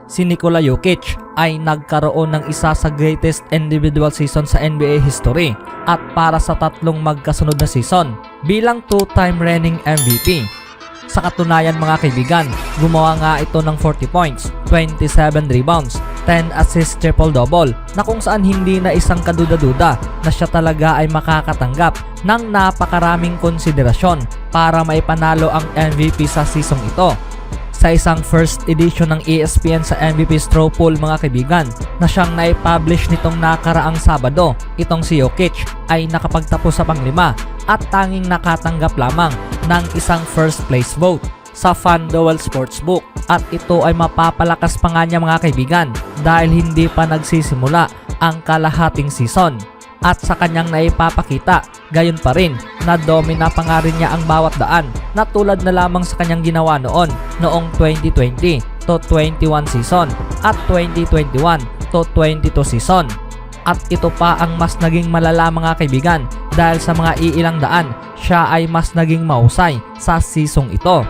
si Nikola Jokic ay nagkaroon ng isa sa greatest individual season sa NBA history at para sa tatlong magkasunod na season bilang two-time reigning MVP. Sa katunayan mga kaibigan, gumawa nga ito ng 40 points, 27 rebounds, 10 assists triple-double na kung saan hindi na isang kaduda-duda na siya talaga ay makakatanggap ng napakaraming konsiderasyon para maipanalo ang MVP sa season ito. Sa isang first edition ng ESPN sa MVP Straw Poll mga kaibigan na siyang naipublish nitong nakaraang Sabado, itong si Jokic ay nakapagtapos sa panglima at tanging nakatanggap lamang ng isang first place vote sa FanDuel Sportsbook at ito ay mapapalakas pa nga niya mga kaibigan dahil hindi pa nagsisimula ang kalahating season. At sa kanyang naipapakita, gayon pa rin na domina pa nga rin niya ang bawat daan na tulad na lamang sa kanyang ginawa noong 2020 to 21 season at 2021 to 22 season. At ito pa ang mas naging malala mga kaibigan dahil sa mga iilang daan siya ay mas naging mahusay sa season ito.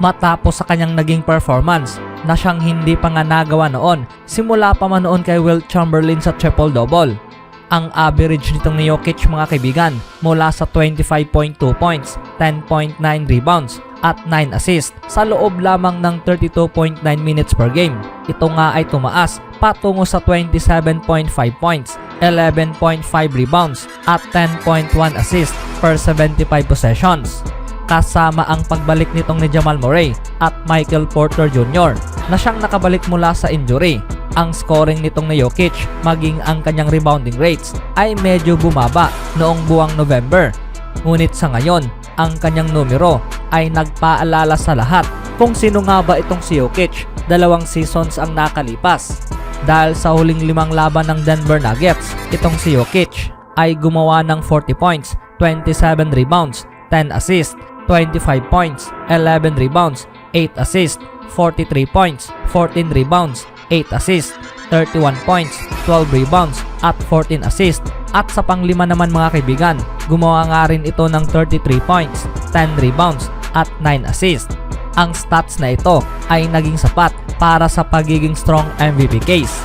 Matapos sa kanyang naging performance na siyang hindi pa nga nagawa noon simula pa man noon kay Wilt Chamberlain sa triple-double. Ang average nitong ni Jokic mga kaibigan mula sa 25.2 points, 10.9 rebounds at 9 assists sa loob lamang ng 32.9 minutes per game. Ito nga ay tumaas patungo sa 27.5 points, 11.5 rebounds at 10.1 assists per 75 possessions. Kasama ang pagbalik nitong ni Jamal Murray at Michael Porter Jr. na siyang nakabalik mula sa injury. Ang scoring nitong ni Jokic maging ang kanyang rebounding rates ay medyo bumaba noong buwang November. Ngunit sa ngayon, ang kanyang numero ay nagpaalala sa lahat kung sino nga ba itong si Jokic 2 seasons ang nakalipas. Dahil sa huling 5 laban ng Denver Nuggets, itong si Jokic ay gumawa ng 40 points, 27 rebounds, 10 assists, 25 points, 11 rebounds, 8 assists, 43 points, 14 rebounds, 8 assists, 31 points, 12 rebounds at 14 assists. At sa panglima naman mga kaibigan, gumawa nga rin ito ng 33 points, 10 rebounds at 9 assists. Ang stats na ito ay naging sapat para sa pagiging strong MVP case.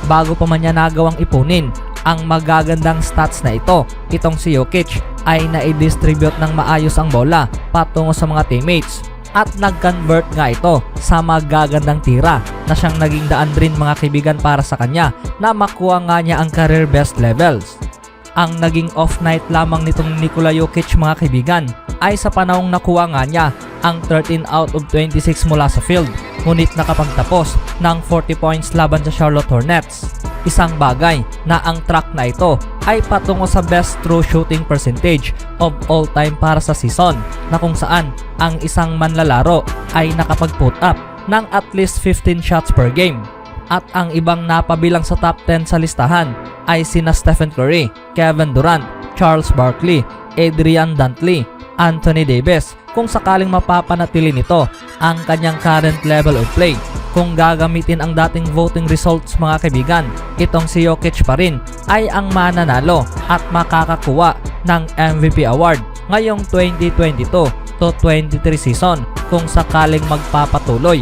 Bago pa man niya nagawang ipunin ang magagandang stats na ito, itong si Jokic ay na-distribute ng maayos ang bola patungo sa mga teammates. At nag-convert nga ito sa magagandang tira na siyang naging daan rin mga kaibigan para sa kanya na makuha nga niya ang career best levels. Ang naging off night lamang nitong Nikola Jokic mga kaibigan ay sa panahong nakuha nga niya ang 13 out of 26 mula sa field, ngunit nakapagtapos ng 40 points laban sa Charlotte Hornets. Isang bagay na ang track na ito ay patungo sa best true shooting percentage of all time para sa season na kung saan ang isang manlalaro ay nakapag-put up ng at least 15 shots per game. At ang ibang napabilang sa top 10 sa listahan ay sina Stephen Curry, Kevin Durant, Charles Barkley, Adrian Dantley, Anthony Davis kung sakaling mapapanatili nito ang kanyang current level of play. Kung gagamitin ang dating voting results mga kaibigan, itong si Jokic pa rin ay ang mananalo at makakakuha ng MVP award ngayong 2022 to 23 season kung sakaling magpapatuloy.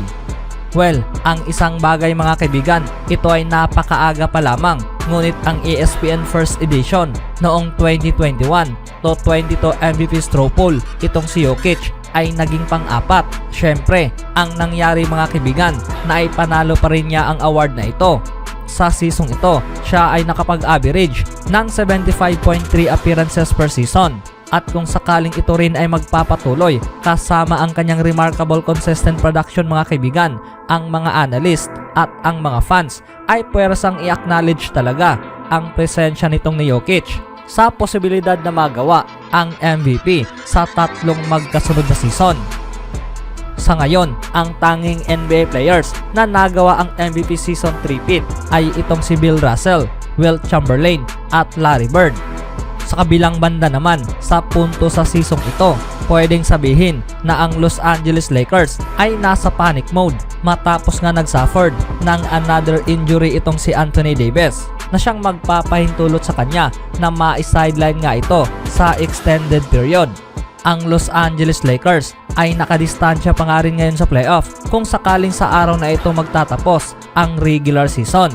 Well, ang isang bagay mga kaibigan, ito ay napakaaga pa lamang, ngunit ang ESPN First Edition noong 2021 to 22 MVP Straw Poll, itong si Jokic ay naging pang-apat. Syempre, ang nangyari mga kaibigan na ay panalo pa rin niya ang award na ito. Sa season ito, siya ay nakapag-average ng 75.3 appearances per season. At kung sakaling ito rin ay magpapatuloy kasama ang kanyang remarkable consistent production mga kaibigan, ang mga analyst at ang mga fans ay puwersang i-acknowledge talaga ang presensya nitong ni Jokic sa posibilidad na magawa ang MVP sa tatlong magkasunod na season. Sa ngayon, ang tanging NBA players na nagawa ang MVP season 3-peat ay itong si Bill Russell, Wilt Chamberlain at Larry Bird. Sa kabilang banda naman, sa punto sa season ito, pwedeng sabihin na ang Los Angeles Lakers ay nasa panic mode matapos nga nagsuffered ng another injury itong si Anthony Davis na siyang magpapahintulot sa kanya na ma-sideline nga ito sa extended period. Ang Los Angeles Lakers ay nakadistansya pa nga rin ngayon sa playoff kung sakaling sa araw na ito magtatapos ang regular season.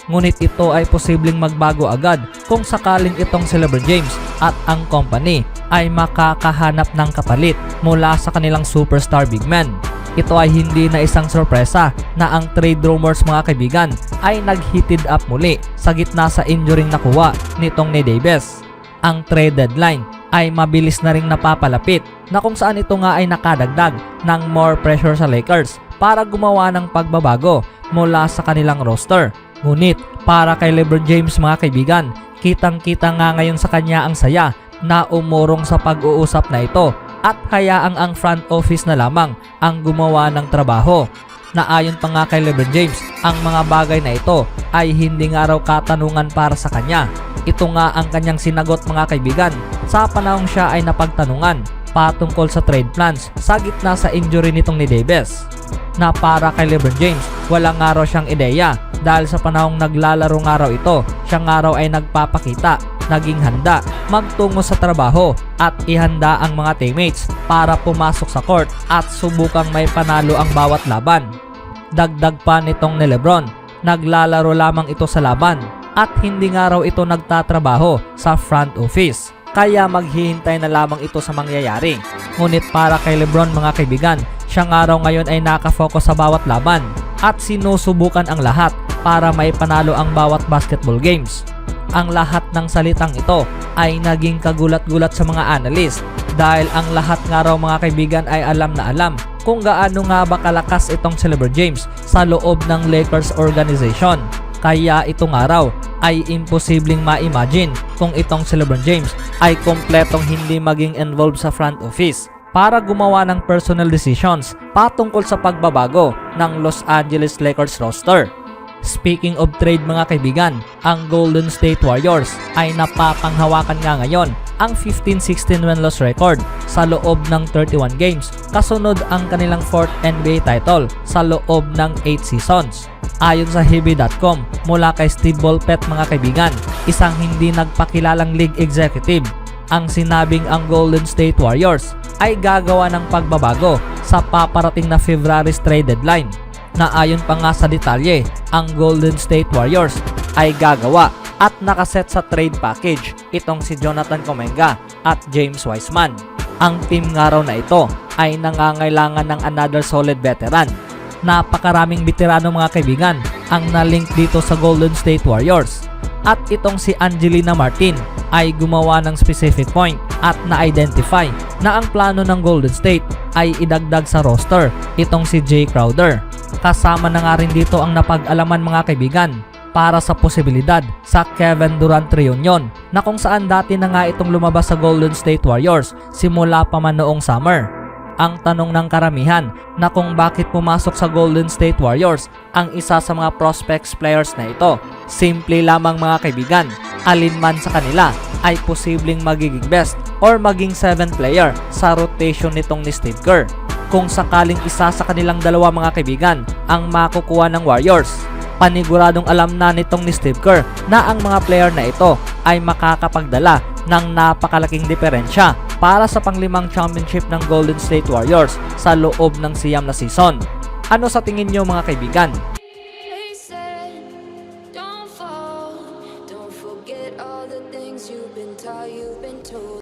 Ngunit ito ay posibleng magbago agad kung sakaling itong si LeBron James at ang company ay makakahanap ng kapalit mula sa kanilang superstar big man. Ito ay hindi na isang sorpresa na ang trade rumors mga kaibigan ay nag-heated up muli sa gitna sa injuring nakuha nitong ni Davis. Ang trade deadline ay mabilis na ring napapalapit na kung saan ito nga ay nakadagdag ng more pressure sa Lakers para gumawa ng pagbabago mula sa kanilang roster. Ngunit para kay LeBron James mga kaibigan, kitang-kita nga ngayon sa kanya ang saya na umurong sa pag-uusap na ito at hayaang ang front office na lamang ang gumawa ng trabaho. Na ayon pa nga kay LeBron James, ang mga bagay na ito ay hindi nga raw katanungan para sa kanya. Ito nga ang kanyang sinagot mga kaibigan sa panahong siya ay napagtanungan patungkol sa trade plans sa gitna sa injury nitong ni Davis. Na para kay LeBron James, wala nga raw siyang ideya dahil sa panahong naglalaro nga raw ito, siya nga raw ay nagpapakita, naging handa magtungo sa trabaho at ihanda ang mga teammates para pumasok sa court at subukang may panalo ang bawat laban. Dagdag pa nitong ni LeBron, naglalaro lamang ito sa laban at hindi nga raw ito nagtatrabaho sa front office. Kaya maghihintay na lamang ito sa mangyayari. Ngunit para kay LeBron mga kaibigan, siya nga raw ngayon ay nakafocus sa bawat laban at sinusubukan ang lahat para may panalo ang bawat basketball games. Ang lahat ng salitang ito ay naging kagulat-gulat sa mga analyst dahil ang lahat nga raw mga kaibigan ay alam na alam kung gaano nga ba kalakas itong si LeBron James sa loob ng Lakers organization. Kaya ito nga raw ay imposibleng ma-imagine kung itong si LeBron James ay kompletong hindi maging involved sa front office para gumawa ng personal decisions patungkol sa pagbabago ng Los Angeles Lakers roster. Speaking of trade mga kaibigan, ang Golden State Warriors ay napapanghawakan nga ngayon ang 15-16 win-loss record sa loob ng 31 games, kasunod ang kanilang 4th NBA title sa loob ng 8 seasons. Ayon sa Hibi.com, mula kay Steve Bulpett mga kaibigan, isang hindi nagpakilalang league executive, ang sinabing ang Golden State Warriors ay gagawa ng pagbabago sa paparating na February's trade deadline. Na ayon pa nga sa detalye, ang Golden State Warriors ay gagawa at nakaset sa trade package itong si Jonathan Kuminga at James Wiseman. Ang team nga raw na ito ay nangangailangan ng another solid veteran. Napakaraming veterano mga kaibigan ang nalink dito sa Golden State Warriors. At itong si Angelina Martin ay gumawa ng specific point at na-identify na ang plano ng Golden State ay idagdag sa roster itong si Jay Crowder. Kasama na nga rin dito ang napag-alaman mga kaibigan para sa posibilidad sa Kevin Durant reunion na kung saan dati na nga itong lumabas sa Golden State Warriors simula pa man noong summer. Ang tanong ng karamihan na kung bakit pumasok sa Golden State Warriors ang isa sa mga prospects players na ito. Simple lamang mga kaibigan, alinman sa kanila ay posibleng magiging best or maging 7th player sa rotation nitong ni Steve Kerr. Kung sakaling isa sa kanilang dalawa mga kaibigan ang makukuha ng Warriors, paniguradong alam na nitong ni Steve Kerr na ang mga player na ito ay makakapagdala ng napakalaking diferensya para sa pang-5 championship ng Golden State Warriors sa loob ng siyam na season. Ano sa tingin nyo mga kaibigan?